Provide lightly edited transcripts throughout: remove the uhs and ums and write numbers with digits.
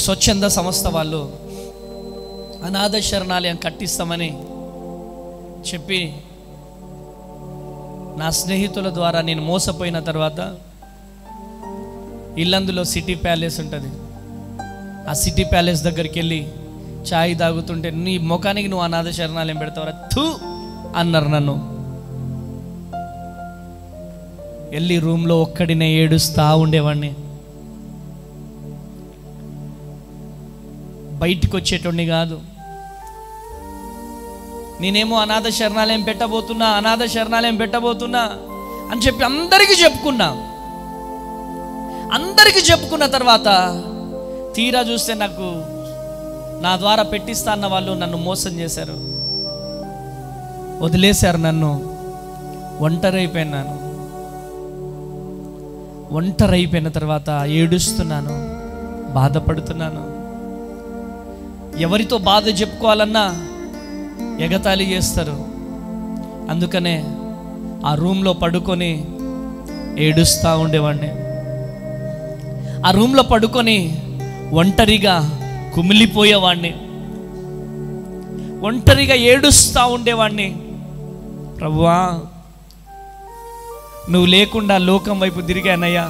స్వచ్ఛంద సంస్థ వాళ్ళు అనాథ శరణాలయం కట్టిస్తామని చెప్పి నా స్నేహితుల ద్వారా నేను మోసపోయిన తర్వాత ఇల్లందులో సిటీ ప్యాలెస్ ఉంటుంది. ఆ సిటీ ప్యాలెస్ దగ్గరికి వెళ్ళి చాయ్ తాగుతుంటే నీ ముఖానికి నువ్వు అనాథ శరణాలయం పెడతావరా థూ అన్నారు. నన్ను వెళ్ళి రూమ్లో ఒక్కడినే ఏడుస్తా ఉండేవాడిని. బయటికి వచ్చేటోడిని కాదు. నేనేమో అనాథ శరణాలయం పెట్టబోతున్నా అని చెప్పి అందరికీ చెప్పుకున్న తర్వాత తీరా చూస్తే నాకు నా ద్వారా పెట్టిస్తా అన్న వాళ్ళు నన్ను మోసం చేశారు, వదిలేశారు. నన్ను ఒంటరి అయిపోయిన తర్వాత ఏడుస్తున్నాను, బాధపడుతున్నాను. ఎవరితో బాధ చెప్పుకోవాలన్నా ఎగతాళి చేస్తారు. అందుకనే ఆ రూమ్లో పడుకొని ఏడుస్తూ ఉండేవాడిని. ఆ రూమ్లో పడుకొని ఒంటరిగా కుమిలిపోయేవాడిని, ఒంటరిగా ఏడుస్తూ ఉండేవాడిని. ప్రభువా, నువ్వు లేకుండా లోకం వైపు తిరిగానయ్యా.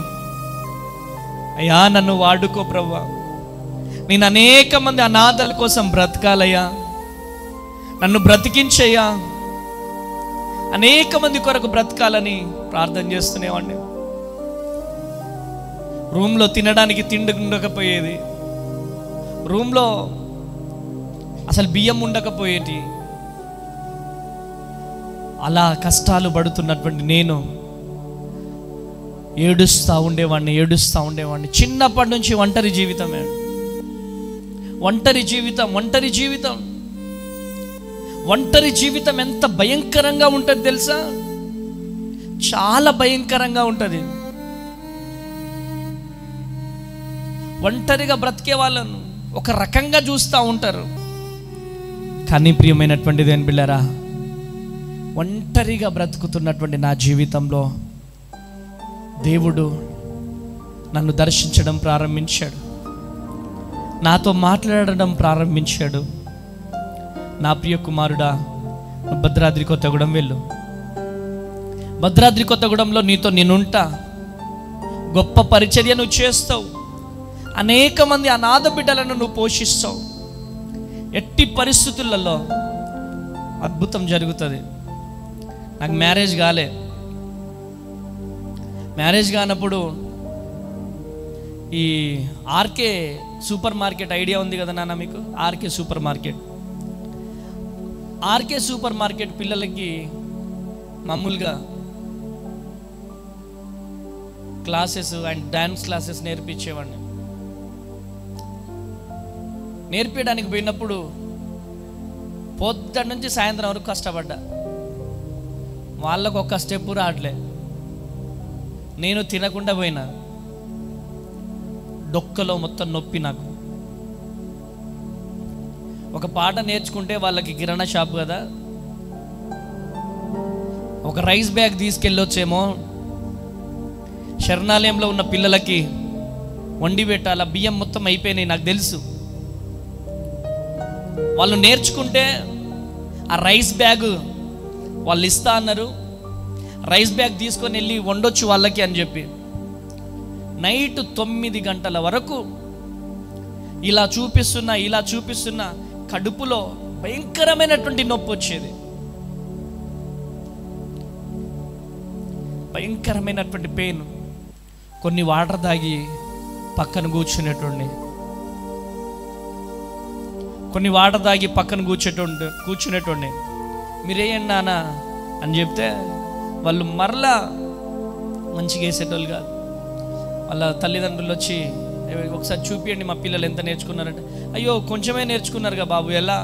అయ్యా నన్ను వాడుకో ప్రభువా, నేను అనేక మంది అనాథల కోసం బ్రతకాలయ్యా, నన్ను బ్రతికించయ్యా, అనేక మంది కొరకు బ్రతకాలని ప్రార్థన చేస్తునేవాడిని. రూమ్లో తినడానికి తిండి ఉండకపోయేది, రూమ్లో అసలు బియ్యం ఉండకపోయేటి. అలా కష్టాలు పడుతున్నటువంటి నేను ఏడుస్తూ ఉండేవాడిని. చిన్నప్పటి నుంచి ఒంటరి జీవితం ఎంత భయంకరంగా ఉంటుంది తెలుసా? చాలా భయంకరంగా ఉంటుంది. ఒంటరిగా బ్రతికే వాళ్ళను ఒక రకంగా చూస్తూ ఉంటారు. కానీ ప్రియమైనటువంటి దేని బిళ్ళారా, ఒంటరిగా బ్రతుకుతున్నటువంటి నా జీవితంలో దేవుడు నన్ను దర్శించడం ప్రారంభించాడు, నాతో మాట్లాడడం ప్రారంభించాడు. నా ప్రియ కుమారుడా, భద్రాద్రి కొత్తగూడెం వెళ్ళు, భద్రాద్రి కొత్తగూడెంలో నీతో నేనుంటా, గొప్ప పరిచర్య నువ్వు చేస్తావు, అనేక మంది అనాథ బిడ్డలను నువ్వు పోషిస్తావు, ఎట్టి పరిస్థితులలో అద్భుతం జరుగుతుంది. నాకు మ్యారేజ్ కానప్పుడు ఈ ఆర్కే సూపర్ మార్కెట్ ఐడియా ఉంది కదా నాన్న మీకు? ఆర్కే సూపర్ మార్కెట్ పిల్లలకి మామూలుగా క్లాసెస్ అండ్ డాన్స్ క్లాసెస్ నేర్పించేవాడిని. నేర్పించడానికి పోయినప్పుడు పొద్దున్న నుంచి సాయంత్రం వరకు కష్టపడ్డా. వాళ్ళకు ఒక్క స్టెప్ రావట్లే. నేను తినకుండా పోయినా, డొక్కలో మొత్తం నొప్పి. నాకు ఒక పాట నేర్చుకుంటే వాళ్ళకి కిరాణా షాప్ కదా, ఒక రైస్ బ్యాగ్ తీసుకెళ్ళొచ్చేమో, శరణాలయంలో ఉన్న పిల్లలకి వండి పెట్టాల. బియ్యం మొత్తం అయిపోయినాయి నాకు తెలుసు. వాళ్ళు నేర్చుకుంటే ఆ రైస్ బ్యాగ్ వాళ్ళు ఇస్తా అన్నారు. రైస్ బ్యాగ్ తీసుకొని వెళ్ళి వండొచ్చు వాళ్ళకి అని చెప్పి నైట్ 9 గంటల వరకు ఇలా చూపిస్తున్నా కడుపులో భయంకరమైనటువంటి నొప్పి వచ్చేది, భయంకరమైనటువంటి పెయిన్. కొన్ని వాటర్ తాగి పక్కన కూర్చునేటోండి. మీరేయండి నాన్న అని చెప్తే వాళ్ళు మరలా మంచిగా వేసేటోళ్ళు కాదు. వాళ్ళ తల్లిదండ్రులు వచ్చి ఒకసారి చూపియండి మా పిల్లలు ఎంత నేర్చుకున్నారంటే, అయ్యో కొంచెమే నేర్చుకున్నారుగా బాబు, ఎలా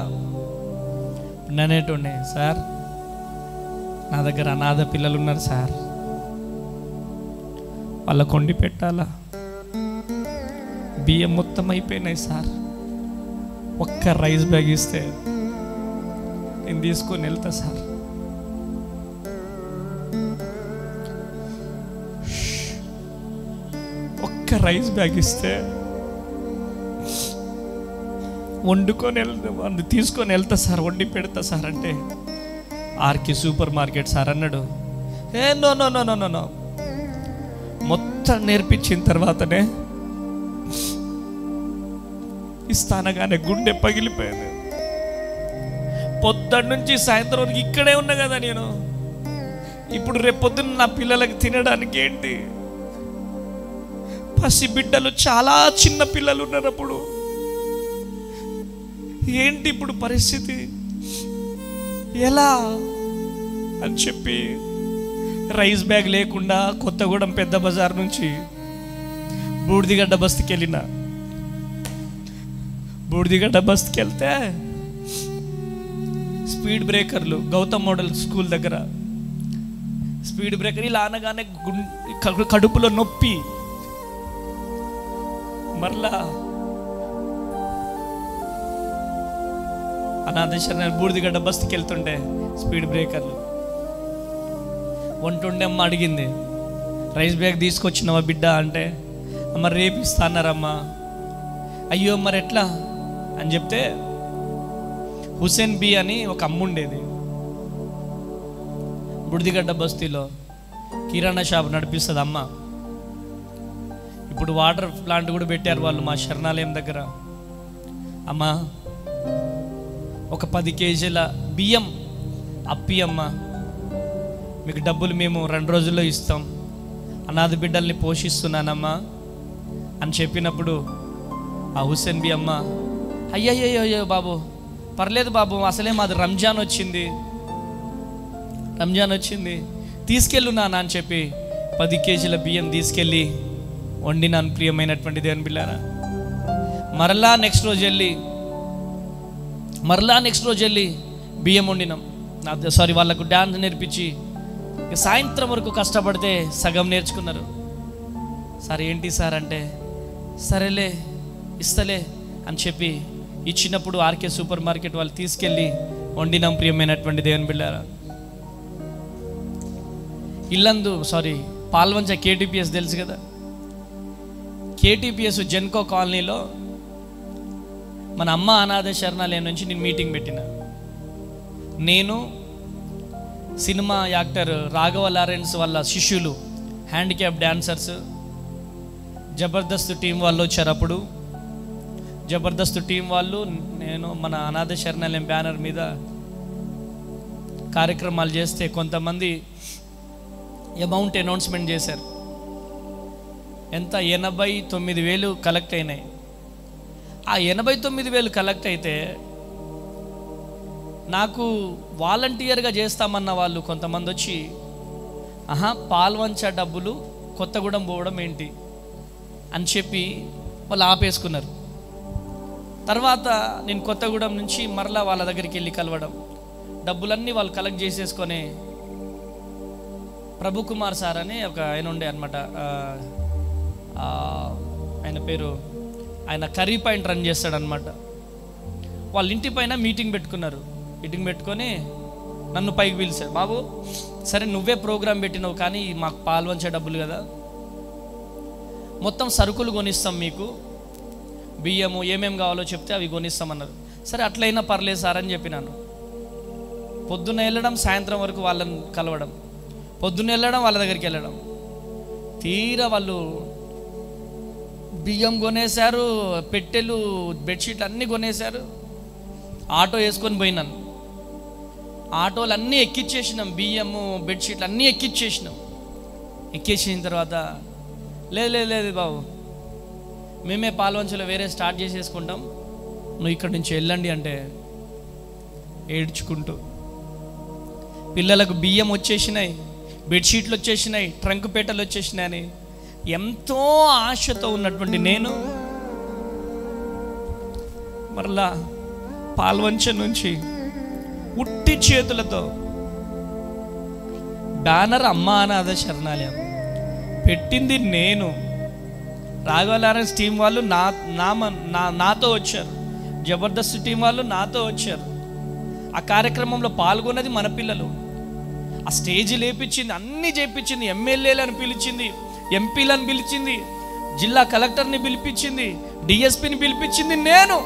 అనేటోండి. సార్, నా దగ్గర అనాథ పిల్లలు ఉన్నారు సార్, వాళ్ళకు వండి పెట్టాలా, బియ్యం మొత్తం అయిపోయినాయి సార్, ఒక్క రైస్ బ్యాగ్ ఇస్తే నేను తీసుకొని వెళ్తా సార్. ఒక్క రైస్ బ్యాగ్ ఇస్తే వండుకొని తీసుకొని వెళ్తా సార్, వండి పెడతా సార్ అంటే ఆర్కే సూపర్ మార్కెట్ సార్ అన్నాడు. No no no no no, మొత్తం నేర్పించిన తర్వాతనే ఇస్తానగానే గుండె పగిలిపోయాను. పొద్దున్న నుంచి సాయంత్రం వరకు ఇక్కడే ఉన్నా కదా నేను. ఇప్పుడు రేపు పొద్దున్న నా పిల్లలకి తినడానికి ఏంటి? పసి బిడ్డలు, చాలా చిన్న పిల్లలు ఉన్నారు. అప్పుడు ఏంటి ఇప్పుడు పరిస్థితి, ఎలా అని చెప్పి రైస్ బ్యాగ్ లేకుండా కొత్తగూడెం పెద్ద బజార్ నుంచి బూడిదిగడ్డ బస్తికి వెళ్ళిన. బూడిదిగడ్డ బస్తికి వెళ్తే స్పీడ్ బ్రేకర్లు, గౌతమ్ మోడల్ స్కూల్ దగ్గర స్పీడ్ బ్రేకర్ ఇలా అనగానే కడుపులో నొప్పి. మరలా అనాథేశ్వర బూడిదిగడ్డ బస్తికి వెళ్తుంటే స్పీడ్ బ్రేకర్లు. వంటుండే అమ్మ అడిగింది, రైస్ బ్యాగ్ తీసుకొచ్చినవా బిడ్డ అంటే, అమ్మ రేపు ఇస్తా అన్నారమ్మా. అయ్యో మరి ఎట్లా అని చెప్తే, హుసేన్ బి అని ఒక అమ్మ ఉండేది బుడిదిగడ్డ బస్తీలో, కిరాణా షాప్ నడిపిస్తుంది అమ్మ. ఇప్పుడు వాటర్ ప్లాంట్ కూడా పెట్టారు వాళ్ళు మా శరణాలయం దగ్గర. అమ్మ ఒక 10 కేజీల బియ్యం అప్పి అమ్మ, మీకు డబ్బులు మేము 2 రోజుల్లో ఇస్తాం, అనాథ బిడ్డల్ని పోషిస్తున్నానమ్మా అని చెప్పినప్పుడు ఆ హుసేన్ బి అమ్మ, అయ్యయ్యో బాబు పర్లేదు బాబు, అసలే మాది రంజాన్ వచ్చింది తీసుకెళ్ళు నాన్న అని చెప్పి 10 కేజీల బియ్యం తీసుకెళ్ళి వండినాను. ప్రియమైనటువంటి దేవుని బిడ్డలారా, మరలా నెక్స్ట్ రోజు వెళ్ళి బియ్యం వండినాం. వాళ్ళకు డాన్స్ నేర్పించి సాయంత్రం వరకు కష్టపడితే సగం నేర్చుకున్నారు. సార్ ఏంటి సార్ అంటే, సరేలే ఇస్తలే అని చెప్పి ఇచ్చినప్పుడు ఆర్కే సూపర్ మార్కెట్ వాళ్ళు తీసుకెళ్ళి వండినాం. ప్రియమైనటువంటి దేవుని బిడ్డలారా, పాల్వంచ కేటీపీఎస్ తెలుసు కదా, కేటీపీఎస్ జెన్కో కాలనీలో మన అమ్మ అనాథ శరణాలయం నుంచి నేను మీటింగ్ పెట్టిన. నేను, సినిమా యాక్టర్ రాఘవ లారెన్స్ వాళ్ళ శిష్యులు, హ్యాండిక్యాప్ డాన్సర్స్, జబర్దస్త్ టీం వాళ్ళు వచ్చారు. అప్పుడు జబర్దస్త్ టీం వాళ్ళు, నేను మన అనాథ శరణాలయం బ్యానర్ మీద కార్యక్రమాలు చేస్తే కొంతమంది అమౌంట్ అనౌన్స్మెంట్ చేశారు. ఎంత? 89,000 కలెక్ట్ అయినాయి. ఆ 89,000 కలెక్ట్ అయితే నాకు వాలంటీర్గా చేస్తామన్న వాళ్ళు కొంతమంది వచ్చి, పాల్వంచ డబ్బులు కొత్తగూడెం పోవడం ఏంటి అని చెప్పి వాళ్ళు ఆపేసుకున్నారు. తర్వాత నేను కొత్తగూడెం నుంచి మరలా వాళ్ళ దగ్గరికి వెళ్ళి కలవడం, డబ్బులన్నీ వాళ్ళు కలెక్ట్ చేసేసుకొని, ప్రభు కుమార్ సార్ అని ఒక ఆయన ఉండే అనమాట, ఆయన పేరు, ఆయన కర్రీ పాయింట్ రన్ చేస్తాడనమాట. వాళ్ళ ఇంటి పైన మీటింగ్ పెట్టుకున్నారు. మీటింగ్ పెట్టుకొని నన్ను పైకి పిలిచారు. బాబు సరే నువ్వే ప్రోగ్రాం పెట్టినావు కానీ మాకు పాల్వంచే డబ్బులు కదా, మొత్తం సరుకులు కొనిస్తాం, మీకు బియ్యము ఏమేమి కావాలో చెప్తే అవి కొనిస్తామన్నారు. సరే అట్లయినా పర్లేదు సార్ అని చెప్పినాను. పొద్దున్న వెళ్ళడం, సాయంత్రం వరకు వాళ్ళని కలవడం, పొద్దున్న వెళ్ళడం, వాళ్ళ దగ్గరికి వెళ్ళడం. తీరా వాళ్ళు బియ్యం కొనేశారు, పెట్టెలు, బెడ్షీట్లు అన్నీ కొనేశారు. ఆటో వేసుకొని పోయినాను. ఆటోలు అన్నీ ఎక్కిచ్చేసినాం, బియ్యము బెడ్షీట్లు అన్నీ ఎక్కిచ్చేసినాం. ఎక్కించిన తర్వాత లేదు బాబు, మేమే పాల్వంచలో వేరే స్టార్ట్ చేసేసుకుంటాం, నువ్వు ఇక్కడి నుంచి వెళ్ళండి అంటే ఏడ్చుకుంటూ, పిల్లలకు బియ్యం వచ్చేసినాయి, బెడ్షీట్లు వచ్చేసినాయి, ట్రంక్ పేటలు వచ్చేసినాయి అని ఎంతో ఆశతో ఉన్నటువంటి నేను మరలా పాల్వంచ నుంచి ఉట్టి చేతులతో బ్యానర్ అమ్మ అనాథ శరణాలయం పెట్టింది నేను. రాఘవలారెన్స్ టీం వాళ్ళు నాతో వచ్చారు, జబర్దస్త్ టీం వాళ్ళు నాతో వచ్చారు. ఆ కార్యక్రమంలో పాల్గొన్నది మన పిల్లలు. ఆ స్టేజీ లేపించింది, అన్నీ చేయించింది, ఎమ్మెల్యేలను పిలిచింది, ఎంపీలను పిలిచింది, జిల్లా కలెక్టర్ని పిలిపించింది, డిఎస్పీని పిలిపించింది నేను.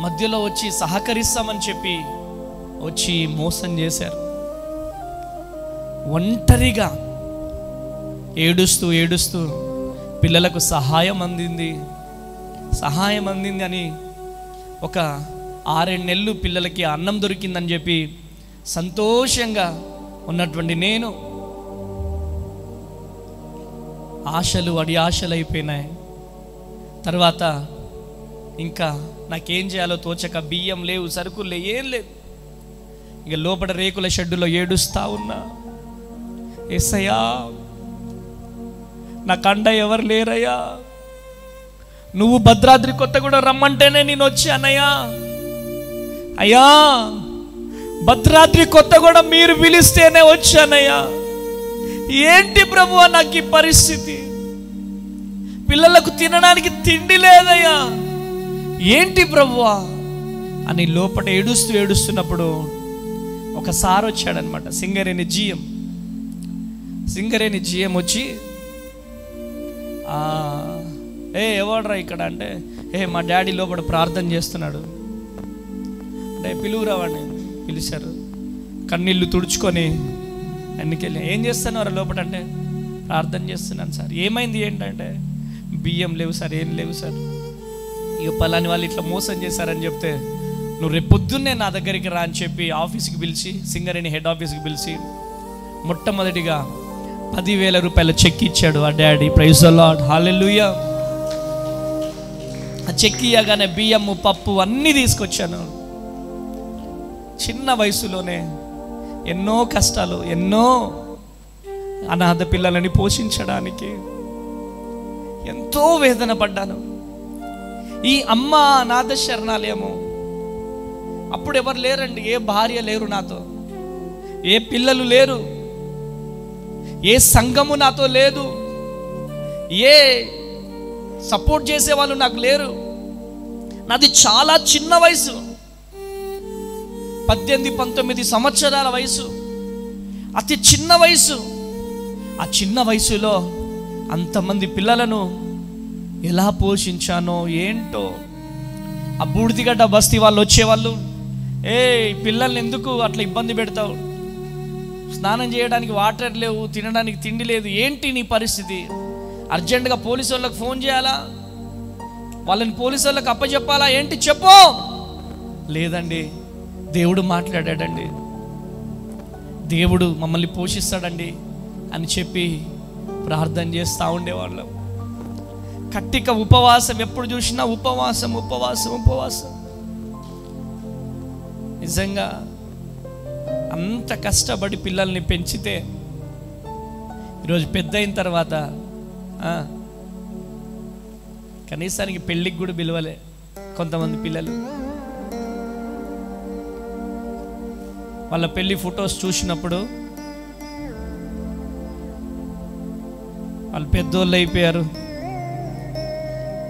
మధ్యలో వచ్చి సహకరిస్తామని చెప్పి వచ్చి మోసం చేశారు. ఒంటరిగా ఏడుస్తూ ఏడుస్తూ పిల్లలకు సహాయం అందింది అని ఒక 6 నెలలు పిల్లలకి అన్నం దొరికిందని చెప్పి సంతోషంగా ఉన్నటువంటి నేను ఆశలు అడి ఆశలు అయిపోయినాయి. తర్వాత ఇంకా నాకేం చేయాలో తోచక, బియ్యం లేవు, సరుకులు లేవు, ఏం లేదు. ఇక లోపల రేకుల షెడ్డులో ఏడుస్తా ఉన్నా, యేసయ్యా నా కండ ఎవరు లేరయ్యా, నువ్వు భద్రాద్రి కొత్తగూడెం రమ్మంటేనే నేను వచ్చానయ్యా, అయ్యా భద్రాద్రి కొత్తగూడెం మీరు పిలిస్తేనే వచ్చానయ్యా, ఏంటి ప్రభువా నాకు ఈ పరిస్థితి, పిల్లలకు తినడానికి తిండి లేదయ్యా, ఏంటి ప్రభువా అని లోపల ఏడుస్తున్నప్పుడు ఒకసారి వచ్చాడనమాట. సింగరేణి జిఎం వచ్చి, ఎవడ్రా ఇక్కడ అంటే, మా డాడీ లోపల ప్రార్థన చేస్తున్నాడు అంటే పిలువురావాడిని పిలిచారు. కన్నీళ్ళు తుడుచుకొని ఎన్నికెళ్ళి, ఏం చేస్తున్నారు లోపల అంటే, ప్రార్థన చేస్తున్నాను సార్. ఏమైంది ఏంటంటే, బియ్యం లేవు సార్, ఏం లేవు సార్, ఇక పలాని వాళ్ళు ఇట్లా మోసం చేశారని చెప్తే, నువ్వు రేపు పొద్దున్నే నా దగ్గరికి రా అని చెప్పి ఆఫీస్కి పిలిచి, సింగరేణి హెడ్ ఆఫీస్కి పిలిచి మొట్టమొదటిగా 10,000 రూపాయల చెక్ ఇచ్చాడు ఆ డాడీ. ప్రైజ్ ది లార్డ్, హల్లెలూయా. ఆ చెక్ ఇయ్యగానే బియ్యము పప్పు అన్నీ తీసుకొచ్చాను. చిన్న వయసులోనే ఎన్నో కష్టాలు, ఎన్నో అనాథ పిల్లలని పోషించడానికి ఎంతో వేదన పడ్డాను. ఈ అమ్మ అనాథ శరణాలయము అప్పుడు ఎవరు లేరండి, ఏ భార్య లేరు నాతో, ఏ పిల్లలు లేరు, ఏ సంఘము నాతో లేదు, ఏ సపోర్ట్ చేసేవాళ్ళు నాకు లేరు. నాది చాలా చిన్న వయసు, 18-19 సంవత్సరాల వయసు, అతి చిన్న వయసు. ఆ చిన్న వయసులో అంతమంది పిల్లలను ఎలా పోషించానో ఏంటో. ఆ బూడిదిగడ్డ బస్తీ వాళ్ళు వచ్చేవాళ్ళు, పిల్లల్ని ఎందుకు అట్లా ఇబ్బంది పెడతావు, స్నానం చేయడానికి వాటర్ లేవు, తినడానికి తిండి లేదు, ఏంటి నీ పరిస్థితి, అర్జెంటుగా పోలీసు వాళ్ళకి ఫోన్ చేయాలా, వాళ్ళని పోలీసు వాళ్ళకి అప్పచెప్పాలా, ఏంటి చెప్పు. లేదండి, దేవుడు మాట్లాడాడండి, దేవుడు మమ్మల్ని పోషిస్తాడండి అని చెప్పి ప్రార్థన చేస్తూ ఉండేవాళ్ళం. కట్టిక ఉపవాసం, ఎప్పుడు చూసినా ఉపవాసం. నిజంగా అంత కష్టపడి పిల్లల్ని పెంచితే ఈరోజు పెద్ద అయిన తర్వాత కనీసానికి పెళ్ళికి కూడా పిలవలే కొంతమంది పిల్లలు. వాళ్ళ పెళ్లి ఫొటోస్ చూసినప్పుడు వాళ్ళు పెద్దోళ్ళు అయిపోయారు,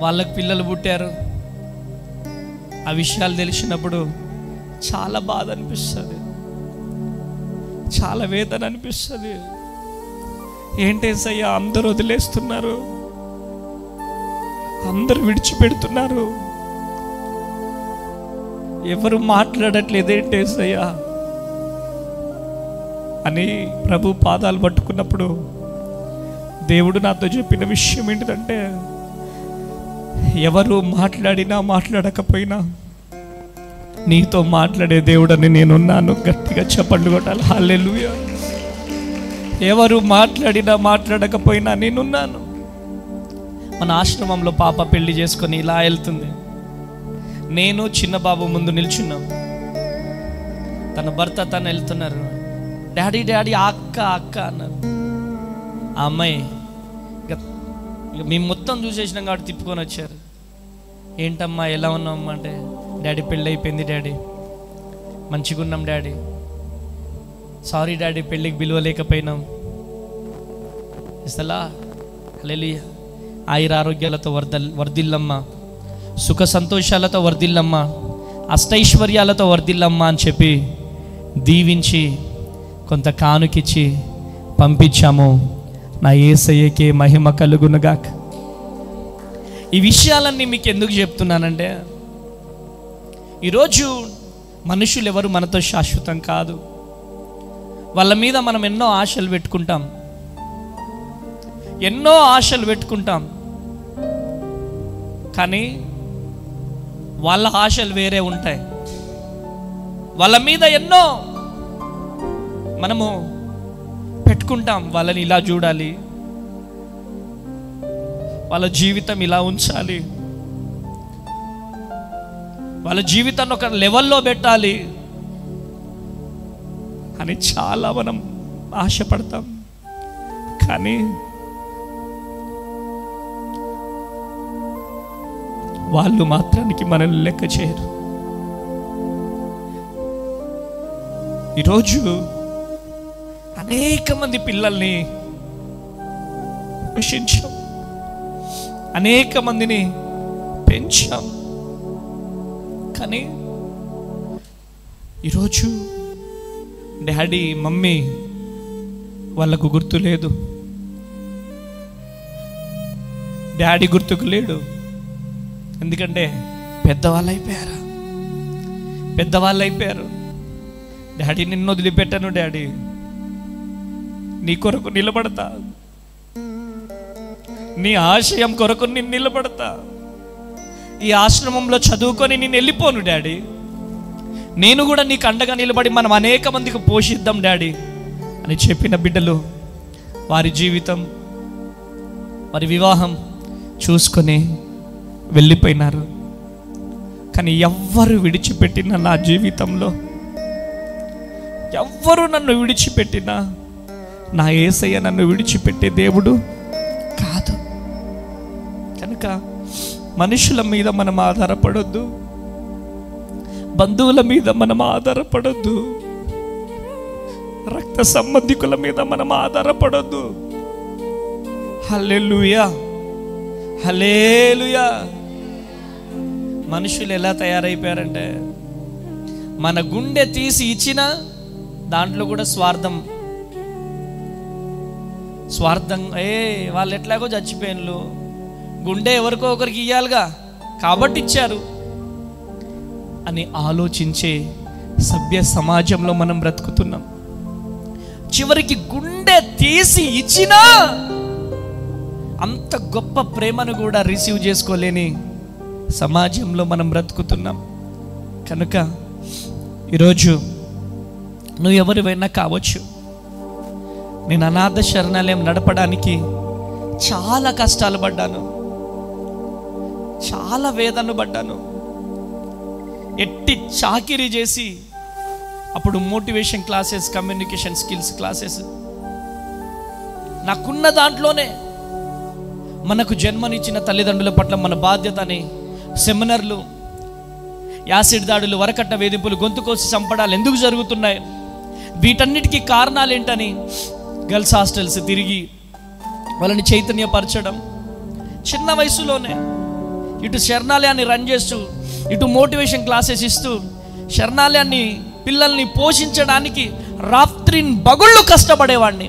వాళ్ళకి పిల్లలు పుట్టారు. ఆ విషయాలు తెలిసినప్పుడు చాలా బాధ అనిపిస్తుంది, చాలా వేదన అనిపిస్తుంది. ఏంటేసయ్యా అందరూ వదిలేస్తున్నారు, అందరూ విడిచిపెడుతున్నారు, ఎవరు మాట్లాడట్లేదు ఏంటేసయ్యా అని ప్రభు పాదాలు పట్టుకున్నప్పుడు దేవుడు నాతో చెప్పిన విషయం ఏంటిదంటే, ఎవరు మాట్లాడినా మాట్లాడకపోయినా నీతో మాట్లాడే దేవుడని నేనున్నాను. గట్టిగా చప్పట్లు కొట్టాలి, హల్లెలూయా. ఎవరు మాట్లాడినా మాట్లాడకపోయినా నేనున్నాను. మన ఆశ్రమంలో పాప పెళ్లి చేసుకొని ఇలా వెళ్తుంది, నేను చిన్న బాబు ముందు నిల్చున్నాం, తన భర్త తను వెళ్తున్నారు. డాడీ డాడీ అక్క అక్క అన్నారు. ఆ అమ్మాయి ఇక మేము మొత్తం చూసేసినాం కాబట్టి తిప్పుకొని వచ్చారు. ఏంటమ్మా ఎలా ఉన్నామమ్మా అంటే, డాడీ పెళ్ళి అయిపోయింది డాడీ, మంచిగా ఉన్నాం డాడీ, సారీ డాడీ పెళ్ళికి పిలవలేకపోయినాం. ఇస్తలా హల్లెలూయా. ఆయురారోగ్యాలతో వర్ధిల్లమ్మా, సుఖ సంతోషాలతో వర్ధిల్లమ్మా, అష్టైశ్వర్యాలతో వర్ధిల్లమ్మా అని చెప్పి దీవించి కొంత కానుకిచ్చి పంపించాము. నా యేసయ్యకే మహిమ కలుగునుగాక. ఈ విషయాలన్నీ మీకు ఎందుకు చెప్తున్నానంటే, ఈరోజు మనుషులు ఎవరు మనతో శాశ్వతం కాదు. వాళ్ళ మీద మనం ఎన్నో ఆశలు పెట్టుకుంటాం, కానీ వాళ్ళ ఆశలు వేరే ఉంటాయి. వాళ్ళ మీద ఎన్నో మనము పెట్టుకుంటాం. వాళ్ళని ఇలా చూడాలి, వాళ్ళ జీవితం ఇలా ఉంచాలి, వాళ్ళ జీవితాన్ని ఒక లెవెల్లో పెట్టాలి అని చాలా మనం ఆశపడతాం. కానీ వాళ్ళు మాత్రానికి మనల్ని లెక్క చేయరు. ఈరోజు అనేక మంది పిల్లల్ని పోషించాం, అనేక మందిని పెంచాం, కానీ ఈరోజు డాడీ మమ్మీ వాళ్ళకు గుర్తు లేదు, డాడీ గుర్తుకు లేడు. ఎందుకంటే పెద్దవాళ్ళు అయిపోయారు. డాడీ నిన్ను వదిలిపెట్టాను, డాడీ నీ కొరకు నిలబడతా, నీ ఆశయం కొరకు నేను నిలబడతా, ఈ ఆశ్రమంలో చదువుకొని నేను వెళ్ళిపోను డాడీ, నేను కూడా నీకు అండగా నిలబడి మనం అనేక మందికి పోషిద్దాం డాడీ అని చెప్పిన బిడ్డలు వారి జీవితం, వారి వివాహం చూసుకొని వెళ్ళిపోయినారు. కానీ ఎవ్వరు విడిచిపెట్టినా నా జీవితంలో, ఎవ్వరు నన్ను విడిచిపెట్టినా నా యేసయ్య నన్ను విడిచిపెట్టే దేవుడు కాదు. కనుక మనుషుల మీద మనం ఆధారపడొద్దు, బంధువుల మీద మనం ఆధారపడొద్దు, రక్త సంబంధికుల మీద మనం ఆధారపడొద్దు. హల్లెలూయా, హల్లెలూయా. మనుషులు ఎలా తయారైపోయారంటే మన గుండె తీసి ఇచ్చిన దాంట్లో కూడా స్వార్థం. వాళ్ళు ఎట్లాగో చచ్చిపోయినలు, గుండె ఎవరికో ఒకరికి ఇయ్యాలిగా కాబట్టి ఇచ్చారు అని ఆలోచించే సభ్య సమాజంలో మనం బ్రతుకుతున్నాం. చివరికి గుండె తీసి ఇచ్చినా అంత గొప్ప ప్రేమను కూడా రిసీవ్ చేసుకోలేని సమాజంలో మనం బ్రతుకుతున్నాం. కనుక ఈరోజు నువ్వు ఎవరివైనా కావచ్చు, నేను అనాథ శరణాలయం నడపడానికి చాలా కష్టాలు పడ్డాను, చాలా వేదన పడ్డాను. ఎట్టి చాకిరీ చేసి అప్పుడు motivation classes, communication skills classes, నాకున్న దాంట్లోనే మనకు జన్మనిచ్చిన తల్లిదండ్రుల పట్ల మన బాధ్యతని, సెమినార్లు, యాసిడ్ దాడులు, వరకట్న వేధింపులు, గొంతు కోసి చంపడాలు ఎందుకు జరుగుతున్నాయి, వీటన్నిటికీ కారణాలు ఏంటని గర్ల్స్ హాస్టల్స్ తిరిగి వాళ్ళని చైతన్యపరచడం, చిన్న వయసులోనే ఇటు శరణాలయాన్ని రన్ చేస్తూ ఇటు మోటివేషన్ క్లాసెస్ ఇస్తూ శరణాలయాన్ని పిల్లల్ని పోషించడానికి రాత్రిన్ బగుళ్ళు కష్టపడేవాడిని.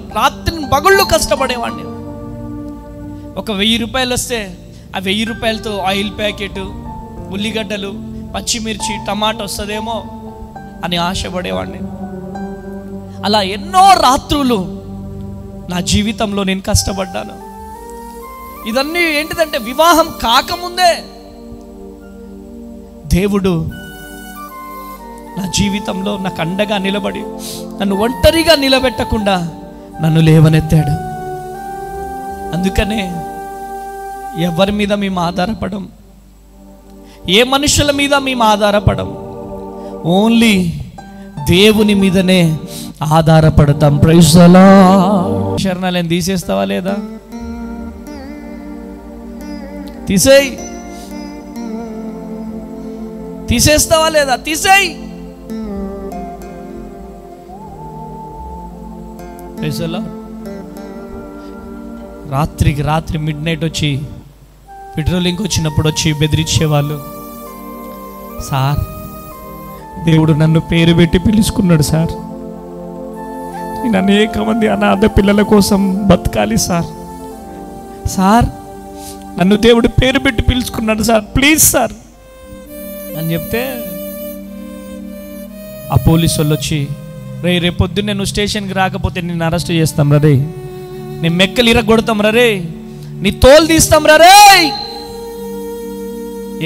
ఒక 1000 రూపాయలు వస్తే ఆ 1000 రూపాయలతో ఆయిల్ ప్యాకెట్, ఉల్లిగడ్డలు, పచ్చిమిర్చి, టమాటా వస్తుందేమో అని ఆశపడేవాడిని. అలా ఎన్నో రాత్రులు నా జీవితంలో నేను కష్టపడ్డాను. ఇదన్నీ ఏంటిదంటే వివాహం కాకముందే దేవుడు నా జీవితంలో నాకు అండగా నిలబడి నన్ను ఒంటరిగా నిలబెట్టకుండా నన్ను లేవనెత్తాడు. అందుకనే ఎవరి మీద మేము ఆధారపడం, ఏ మనుషుల మీద మేము ఆధారపడం, ఓన్లీ దేవుని మీదనే ఆధారపడతాం. Praise the Lord. శరణాలయం తీసేస్తావా లేదా? తీసేస్తావా లేదా? తీసేయి. Praise the Lord. రాత్రికి రాత్రి మిడ్నైట్ వచ్చి పెట్రోలింగ్కి వచ్చినప్పుడు వచ్చి బెదిరించేవాళ్ళు. సార్, దేవుడు నన్ను పేరు పెట్టి పిలుచుకున్నాడు సార్, నేను అనేక మంది అనాథ పిల్లల కోసం బతకాలి సార్, నన్ను దేవుడు పేరు పెట్టి పిలుచుకున్నాడు సార్, ప్లీజ్ సార్ అని చెప్తే ఆ పోలీసు వాళ్ళు వచ్చి, రేపు పొద్దున్నే నువ్వు స్టేషన్కి రాకపోతే నిన్ను అరెస్ట్ చేస్తాం రే, నీ మెక్కలు ఇరగొడతాం రే, నీ తోలు తీస్తాం రే.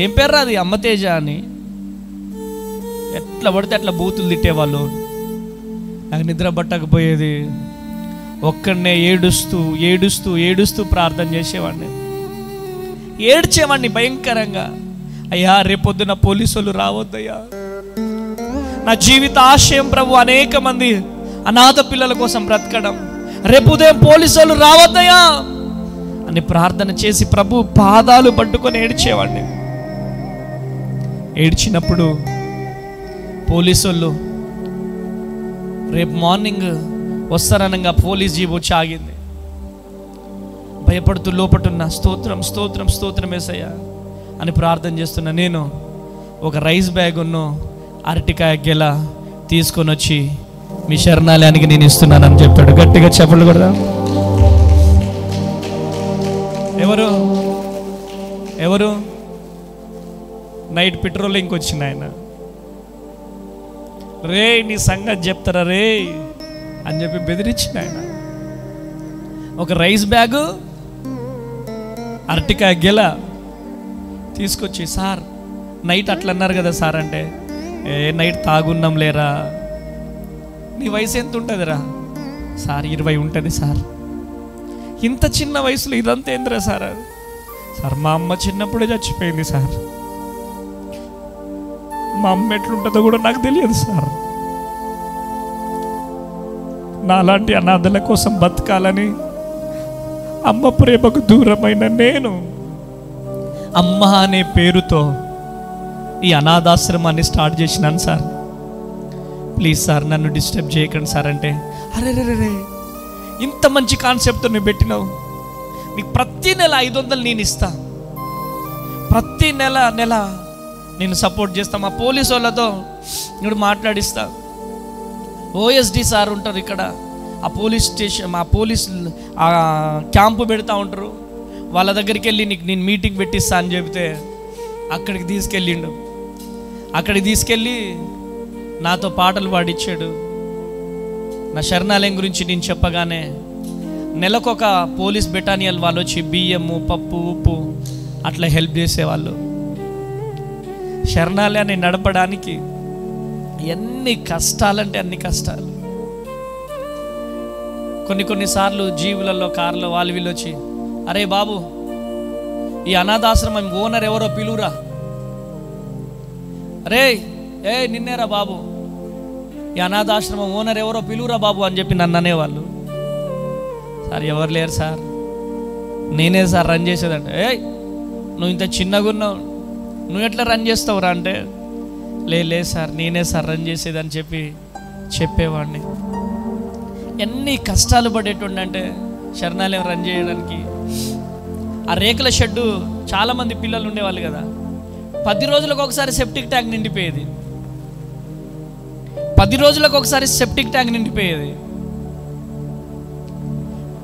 ఏం పేరు అది, అమ్మతేజ అని. ఎట్లా పడితే అట్లా బూతులు తిట్టేవాళ్ళు. నాకు నిద్ర పట్టకపోయేది. ఒక్కడనే ఏడుస్తూ ఏడుస్తూ ఏడుస్తూ ప్రార్థన చేసేవాడిని, ఏడ్చేవాడిని భయంకరంగా. అయ్యా రేపొద్దున పోలీసు వాళ్ళు రావద్దయ్యా, నా జీవిత ఆశయం ప్రభు అనేక మంది అనాథ పిల్లల కోసం బ్రతకడం, రేపు ఉదయం పోలీసు వాళ్ళు రావద్దయ్యా అని ప్రార్థన చేసి ప్రభు పాదాలు పట్టుకొని ఏడ్చేవాడిని. ఏడ్చినప్పుడు పోలీసు వాళ్ళు రేపు మార్నింగ్ వస్తారనగా పోలీస్ జీప్ వచ్చి ఆగింది. భయపడుతూ లోపటున్న స్తోత్రం స్తోత్రం స్తోత్రం యేసయ్యా అని ప్రార్థన చేస్తున్నా. నేను ఒక రైస్ బ్యాగ్ ఉన్ను అరటికాయ గెల తీసుకొని వచ్చి మీ శరణాలయానికి నేను ఇస్తున్నానని చెప్పాడు. గట్టిగా చెప్పలు కూడా. ఎవరు ఎవరు నైట్ పెట్రోలింగ్కి వచ్చిన ఆయన, రే నీ సంగతి చెప్తారా రే అని చెప్పి బెదిరించిన ఆయన. ఒక రైస్ బ్యాగు అరటికాయ గెల తీసుకొచ్చి, సార్ నైట్ అట్లా అన్నారు కదా సార్ అంటే, నైట్ తాగున్నాం లేరా, నీ వయసు ఎంత ఉంటుందిరా సార్? 20 ఉంటుంది సార్. ఇంత చిన్న వయసులో ఇదంతా ఏందిరా సార్? సార్ మా అమ్మ చిన్నప్పుడే చచ్చిపోయింది సార్, మా అమ్మ ఎట్లుంటుందో కూడా నాకు తెలియదు సార్. నాలాంటి అనాథల కోసం బతకాలని అమ్మ ప్రేమకు దూరమైన నేను అమ్మ అనే పేరుతో ఈ అనాథాశ్రమాన్ని స్టార్ట్ చేసినాను సార్. ప్లీజ్ సార్ నన్ను డిస్టర్బ్ చేయకండి సార్ అంటే, అరే రే రే ఇంత మంచి కాన్సెప్ట్తో నువ్వు పెట్టినావు, నీకు ప్రతి నెల 500 నేను ఇస్తా, ప్రతి నెల నేను సపోర్ట్ చేస్తా, మా పోలీసు వాళ్ళతో ఇప్పుడు మాట్లాడిస్తా. ఓఎస్డి సార్ ఉంటారు ఇక్కడ, ఆ పోలీస్ స్టేషన్, మా పోలీస్ క్యాంపు పెడతా ఉంటారు, వాళ్ళ దగ్గరికి వెళ్ళి నీకు నేను మీటింగ్ పెట్టిస్తా అని చెబితే అక్కడికి తీసుకెళ్ళిండు. అక్కడికి తీసుకెళ్ళి నాతో పాటలు పాడిచ్చాడు. నా శరణాలయం గురించి నేను చెప్పగానే నెలకొక పోలీస్ బెటానియల్ వాళ్ళు వచ్చి బియ్యము పప్పు ఉప్పు అట్లా హెల్ప్ చేసేవాళ్ళు. శరణాలయాన్ని నడపడానికి ఎన్ని కష్టాలంటే అన్ని కష్టాలు. కొన్నిసార్లు జీవులలో కార్లో వాళ్ళు వీళ్ళు వచ్చి, అరే బాబు ఈ అనాథాశ్రమం ఓనర్ ఎవరో పిలువురా, అరే నిన్నేరా బాబు ఈ అనాథాశ్రమం ఓనర్ ఎవరో పిలువురా బాబు అని చెప్పి నన్ను అనేవాళ్ళు. సార్ ఎవరు లేరు సార్, నేనే సార్ రన్ చేసేదంటే, నువ్వు ఇంత చిన్నగా ఉన్నావు నువ్వు ఎట్లా రన్ చేస్తావురా అంటే, లేదు సార్ నేనే సార్ రన్ చేసేదని చెప్పేవాడిని. ఎన్ని కష్టాలు పడేటుండే అంటే శరణాలయం రన్ చేయడానికి. ఆ రేకుల షెడ్డు చాలామంది పిల్లలు ఉండేవాళ్ళు కదా, 10 రోజులకు ఒకసారి సెప్టిక్ ట్యాంక్ నిండిపోయేది. 10 రోజులకు ఒకసారి సెప్టిక్ ట్యాంక్ నిండిపోయేది.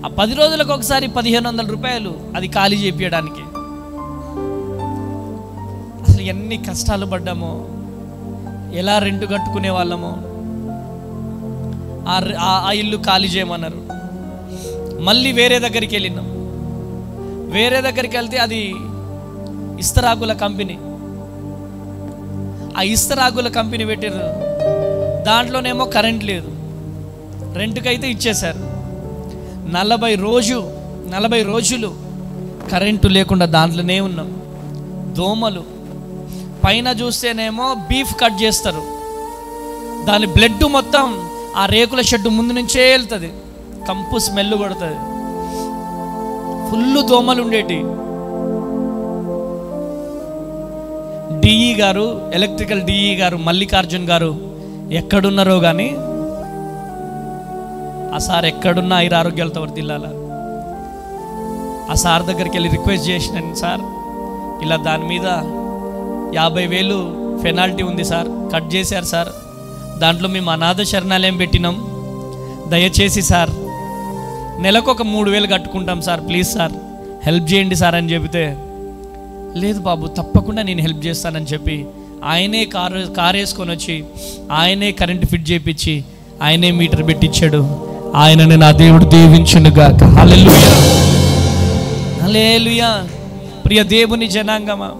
ఆ 10 రోజులకు ఒకసారి 1500 రూపాయలు అది ఖాళీ చేయించడానికి. అసలు ఎన్ని కష్టాలు పడ్డామో, ఎలా రెంట్ కట్టుకునే వాళ్ళమో. ఆ ఇల్లు ఖాళీ చేయమన్నారు, మళ్ళీ వేరే దగ్గరికి వెళ్ళినాం. వేరే దగ్గరికి వెళ్తే అది ఇస్తరాకుల కంపెనీ. ఆ ఇస్తరాకుల కంపెనీ పెట్టారు, దాంట్లోనేమో కరెంట్ లేదు, రెంట్కైతే ఇచ్చేశారు. 40 రోజులు కరెంటు లేకుండా దాంట్లోనే ఉన్నాం. దోమలు, పైన చూస్తేనేమో బీఫ్ కట్ చేస్తారు, దాని బ్లడ్ మొత్తం ఆ రేకుల షెడ్డు ముందు నుంచే వెళ్తుంది, కంపు స్మెల్ కొడుతుంది, ఫుల్ దోమలు ఉండేటి. డిఈ గారు, ఎలక్ట్రికల్ డిఈ గారు మల్లికార్జున్ గారు ఎక్కడున్నారో కానీ ఆ సార్ ఎక్కడున్నా ఆరోగ్యాలతో వర్దిల్లాల. ఆ సార్ దగ్గరికి వెళ్ళి రిక్వెస్ట్ చేసినాను, సార్ ఇలా దాని మీద 50,000 పెనాల్టీ ఉంది సార్, కట్ చేశారు సార్, దాంట్లో మేము అనాథ శరణాలయం పెట్టినాం, దయచేసి సార్ నెలకు ఒక 3,000 కట్టుకుంటాం సార్, ప్లీజ్ సార్ హెల్ప్ చేయండి సార్ అని చెబితే, లేదు బాబు తప్పకుండా నేను హెల్ప్ చేస్తానని చెప్పి ఆయనే కారు వేసుకొని వచ్చి ఆయనే కరెంట్ ఫిట్ చేయించి ఆయనే మీటర్ పెట్టించాడు. ఆయనని నా దేవుడు దీవించునుగాక. హల్లెలూయా, హల్లెలూయా. ప్రియ దేవుని జనాంగమా,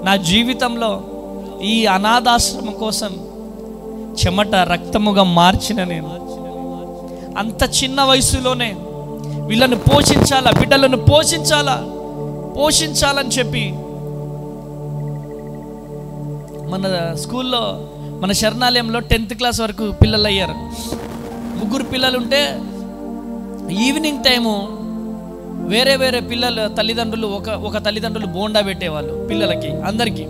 నా జీవితంలో ఈ అనాథాశ్రమం కోసం చెమట రక్తముగా మార్చిన నేను అంత చిన్న వయసులోనే వీళ్ళను పోషించాలా, బిడ్డలను పోషించాలని చెప్పి మన స్కూల్లో, మన శరణాలయంలో 10th క్లాస్ వరకు పిల్లలు అయ్యారు. 3 పిల్లలు ఉంటే ఈవినింగ్ టైము వేరే పిల్లలు తల్లిదండ్రులు ఒక తల్లిదండ్రులు బోండా పెట్టేవాళ్ళు పిల్లలకి, అందరికీ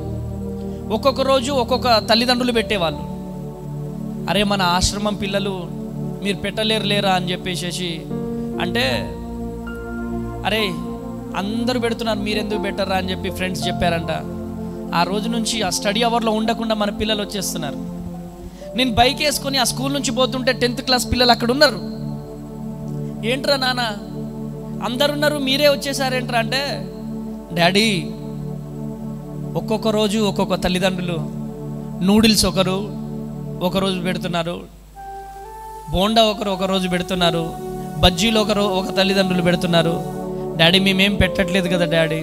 ఒక్కొక్క రోజు ఒక్కొక్క తల్లిదండ్రులు పెట్టేవాళ్ళు. అరే మన ఆశ్రమం పిల్లలు మీరు పెట్టలేరా అని చెప్పేసి అంటే, అరే అందరూ పెడుతున్నారు మీరెందుకు పెట్టరా అని చెప్పి ఫ్రెండ్స్ చెప్పారంట. ఆ రోజు నుంచి ఆ స్టడీ అవర్లో ఉండకుండా మన పిల్లలు వచ్చేస్తున్నారు. నేను బైక్ వేసుకొని ఆ స్కూల్ నుంచి పోతుంటే 10th క్లాస్ పిల్లలు అక్కడ ఉన్నారు. ఏంట్రా నాన్న అందరున్నారు మీరే వచ్చేసారేంట్రా అంటే, డాడీ ఒక్కొక్క రోజు ఒక్కొక్క తల్లిదండ్రులు నూడిల్స్ ఒక రోజు పెడుతున్నారు, బోండా ఒక రోజు పెడుతున్నారు, బజ్జీలు ఒక తల్లిదండ్రులు పెడుతున్నారు. డాడీ మేమేం పెట్టట్లేదు కదా డాడీ,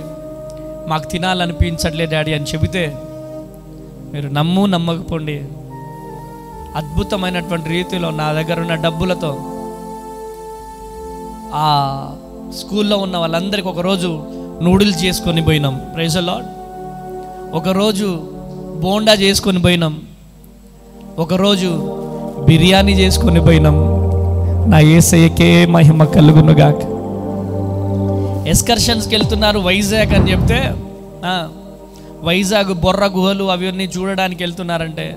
మాకు తినాలనిపించట్లేదు డాడీ అని చెబితే, మీరు నమ్మకపోండి, అద్భుతమైనటువంటి రీతిలో నా దగ్గర ఉన్న డబ్బులతో ఆ స్కూల్లో ఉన్న వాళ్ళందరికీ ఒకరోజు నూడిల్స్ చేసుకొని పోయినాం. Praise the Lord. ఒకరోజు బోండా చేసుకొని పోయినాం, ఒకరోజు బిర్యానీ చేసుకొని పోయినాం. నా యేసయ్యకే మహిమ కలుగునుగాక. ఎక్స్కర్షన్స్కి వెళ్తున్నారు వైజాగ్ అని చెప్తే, వైజాగ్ బొర్ర గుహలు అవన్నీ చూడడానికి వెళ్తున్నారంటే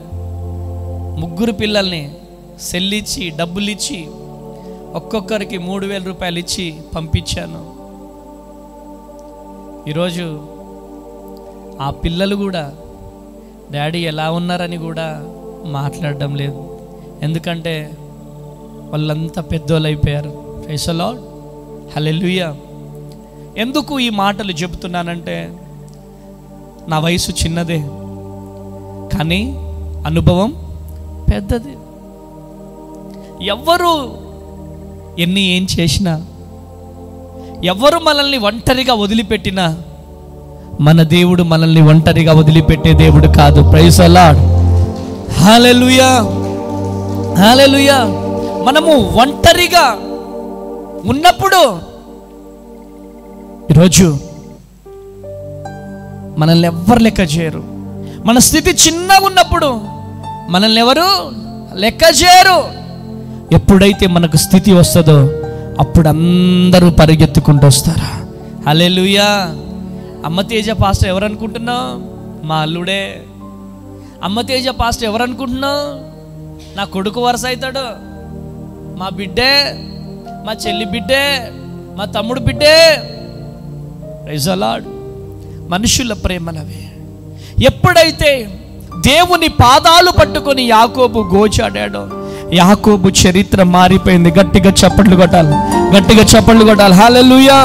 3 పిల్లల్ని సెల్లిచ్చి డబ్బులు ఇచ్చి ఒక్కొక్కరికి 3,000 రూపాయలు ఇచ్చి పంపించాను. ఈరోజు ఆ పిల్లలు కూడా డాడీ ఎలా ఉన్నారని కూడా మాట్లాడడం లేదు, ఎందుకంటే వాళ్ళంతా పెద్దోళ్ళు అయిపోయారు. ప్రైజ్ ది లార్డ్, హల్లెలూయా. ఎందుకు ఈ మాటలు చెబుతున్నానంటే, నా వయసు చిన్నదే కానీ అనుభవం పెద్దది. ఎవ్వరు ఏం చేసినా, ఎవరు మనల్ని ఒంటరిగా వదిలిపెట్టినా మన దేవుడు మనల్ని ఒంటరిగా వదిలిపెట్టే దేవుడు కాదు. ప్రైజ్ ది లార్డ్, హల్లెలూయా, హల్లెలూయా. మనము ఒంటరిగా ఉన్నప్పుడు ఈరోజు మనల్ని ఎవ్వరు లెక్క చేయరు. మన స్థితి చిన్నగా ఉన్నప్పుడు మనల్ని ఎవరు లెక్క చేయరు. ఎప్పుడైతే మనకు స్థితి వస్తుందో అప్పుడు అందరూ పరిగెత్తుకుంటూ వస్తారు. హల్లెలూయా. అమ్మ తేజ పాస్టర్ ఎవరు అనుకుంటున్నావు? మా అల్లుడే. అమ్మ తేజ పాస్టర్ ఎవరు అనుకుంటున్నావు? నా కొడుకు వరుస అవుతాడు, మా బిడ్డే, మా చెల్లి బిడ్డే, మా తమ్ముడు బిడ్డే. Praise the Lord. మనుషుల ప్రేమలవే. ఎప్పుడైతే దేవుని పాదాలు పట్టుకొని యాకోబు గోచాడాడో యాకోబు చరిత్ర మారిపోయింది. గట్టిగా చప్పట్లు కొట్టాలి, గట్టిగా చప్పట్లు కొట్టాలి. హల్లెలూయా.